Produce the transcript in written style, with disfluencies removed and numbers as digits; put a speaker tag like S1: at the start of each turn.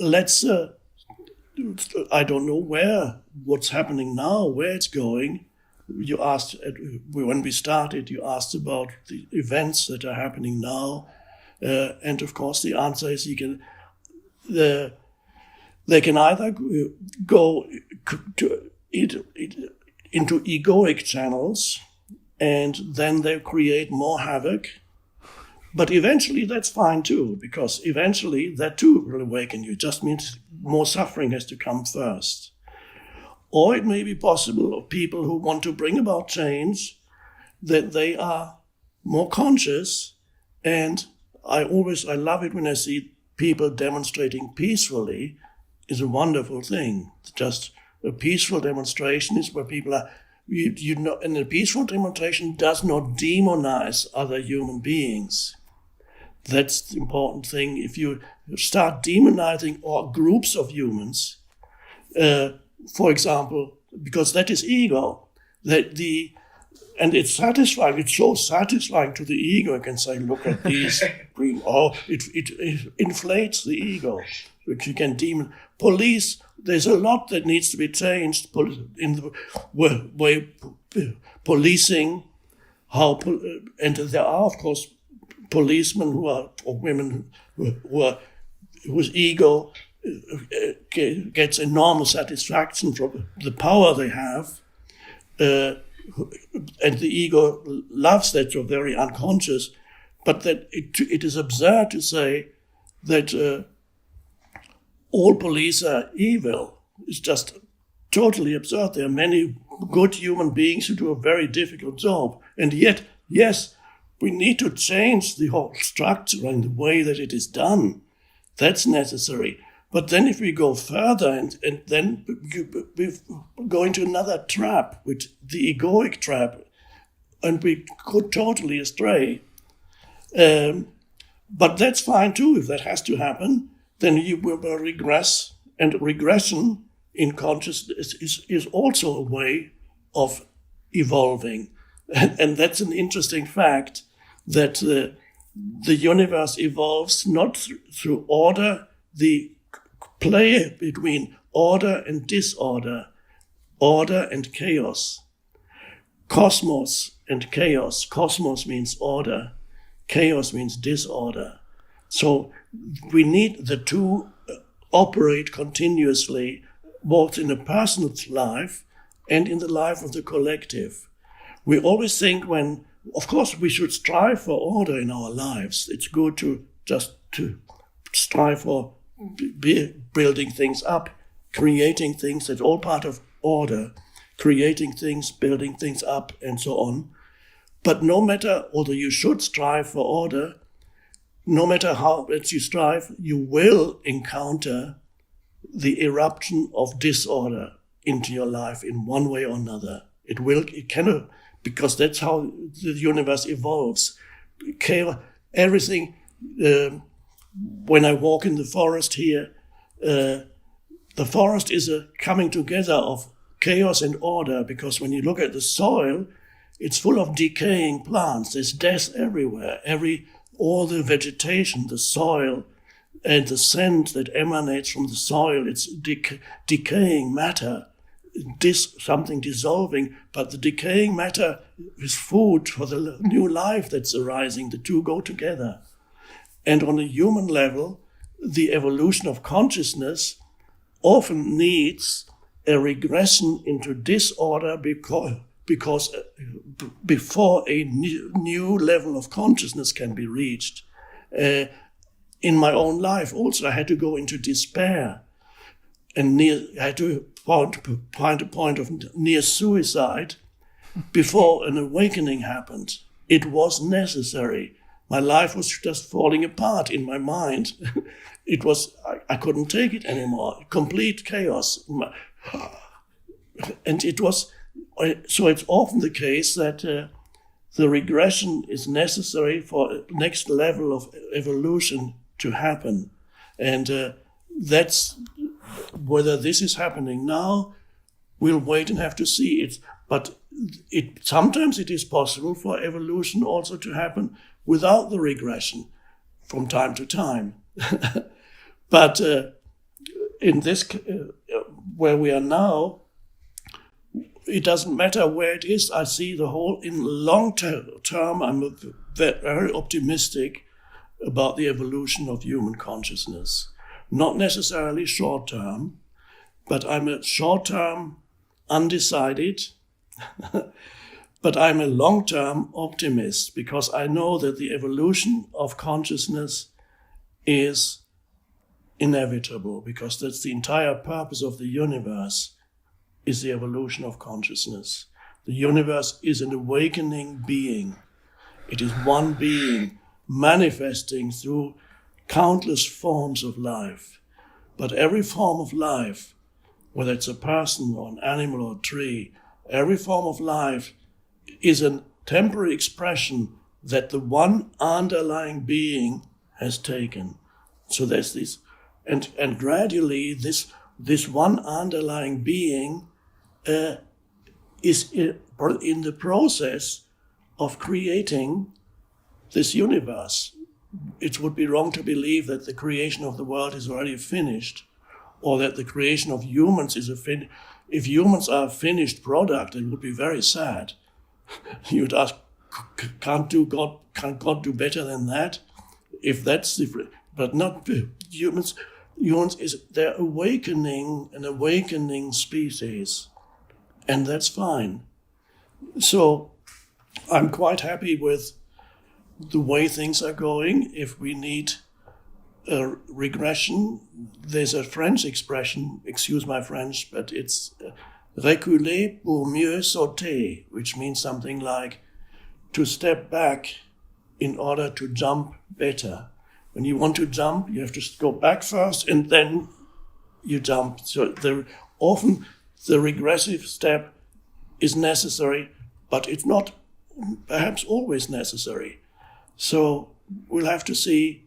S1: let's, I don't know what's happening now, where it's going. You asked, when we started, you asked about the events that are happening now. And of course, the answer is they can either go into egoic channels, and then they create more havoc. But eventually that's fine too, because eventually that too will awaken you. It just means more suffering has to come first. Or it may be possible of people who want to bring about change, that they are more conscious. And I love it when I see people demonstrating peacefully. Is a wonderful thing. Just a peaceful demonstration is where people are, and a peaceful demonstration does not demonize other human beings. That's the important thing. If you start demonizing or groups of humans, for example, because that is ego, and it's satisfying. It's so satisfying to the ego. I can say, look at these. It inflates the ego, which you can demon. Police, there's a lot that needs to be changed in the way policing. And there are, of course, policemen or women whose ego gets enormous satisfaction from the power they have. And the ego loves that. You're very unconscious, but that it is absurd to say that all police are evil. It's just totally absurd. There are many good human beings who do a very difficult job, and yet, yes, we need to change the whole structure and the way that it is done. That's necessary. But then if we go further and then we go into another trap, which the egoic trap, and we go totally astray. But that's fine too. If that has to happen, then you will regress. And regression in consciousness is also a way of evolving. And that's an interesting fact, that the universe evolves not through order, the play between order and disorder, order and chaos, cosmos and chaos. Cosmos means order, chaos means disorder. So we need the two operate continuously, both in a person's life and in the life of the collective. We always think of course, we should strive for order in our lives. It's good to strive for building things up, creating things. That's all part of order, creating things, building things up, and so on. But no matter, although you should strive for order, no matter how much you strive, you will encounter the eruption of disorder into your life in one way or another. It cannot, because that's how the universe evolves. Everything, when I walk in the forest here, the forest is a coming together of chaos and order, because when you look at the soil, it's full of decaying plants. There's death everywhere. All the vegetation, the soil, and the scent that emanates from the soil, it's decaying matter, something dissolving, but the decaying matter is food for the new life that's arising. The two go together. And on a human level, the evolution of consciousness often needs a regression into disorder because before a new level of consciousness can be reached. In my own life also, I had to go into despair, and I had to find a point of near suicide before an awakening happened. It was necessary. My life was just falling apart in my mind. I couldn't take it anymore. Complete chaos. And it was, so it's often the case that the regression is necessary for a next level of evolution to happen. And that's, whether this is happening now, we'll wait and have to see it. But sometimes it is possible for evolution also to happen without the regression from time to time. But in this, where we are now, it doesn't matter where it is. I see the whole, in long term, I'm very optimistic about the evolution of human consciousness. Not necessarily short term, but I'm a short term undecided, but I'm a long term optimist, because I know that the evolution of consciousness is inevitable, because that's the entire purpose of the universe, is the evolution of consciousness. The universe is an awakening being. It is one being manifesting through countless forms of life. But every form of life, whether it's a person or an animal or a tree, every form of life is a temporary expression that the one underlying being has taken. So there's this, and gradually this one underlying being is in the process of creating this universe. It would be wrong to believe that the creation of the world is already finished, or that the creation of humans is if humans are a finished product, it would be very sad. You'd ask, can't God do better than that? If that's different, but not humans. Humans they're an awakening species, and that's fine. So I'm quite happy with the way things are going. If we need a regression, there's a French expression, excuse my French, but it's reculer pour mieux sauter, which means something like to step back in order to jump better. When you want to jump, you have to go back first and then you jump. So often the regressive step is necessary, but it's not perhaps always necessary. So we'll have to see